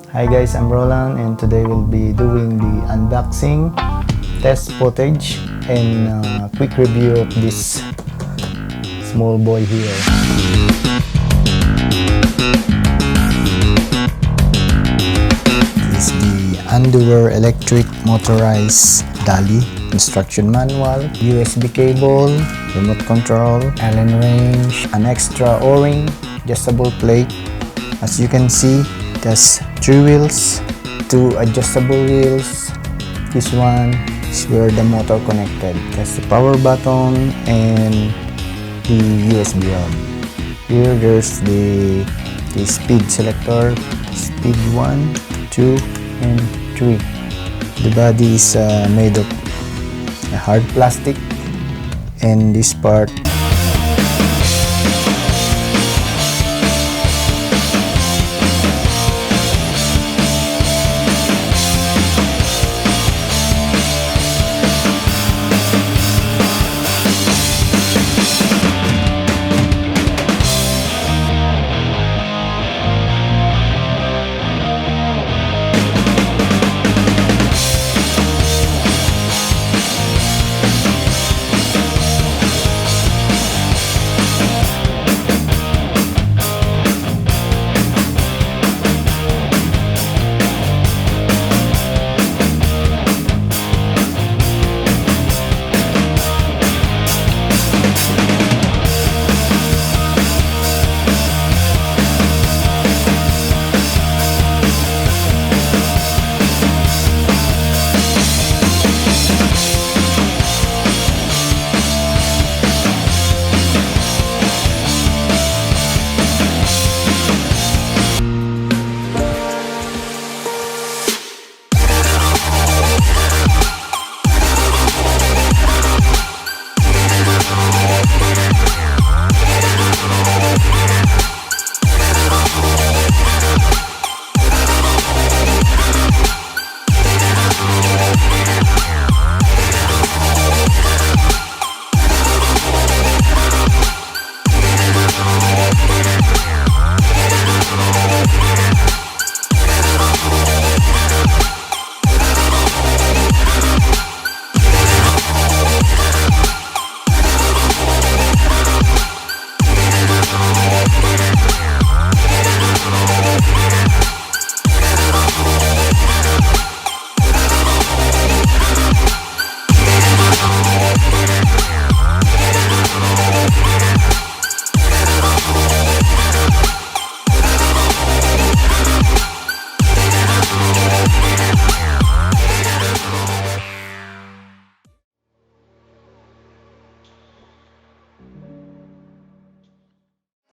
Hi guys, I'm Roland and today we'll be doing the unboxing, test footage, and quick review of this small boy here. This is the Andoer Electric Motorized Dolly. Instruction manual, USB cable, remote control, Allen wrench, an extra O-ring, adjustable plate. As you can see, it has 3 wheels, 2 adjustable wheels. This one is where the motor connected. That's the power button and the USB hub. Here there's the speed selector, speed 1, 2, and 3. The body is made of hard plastic, and this part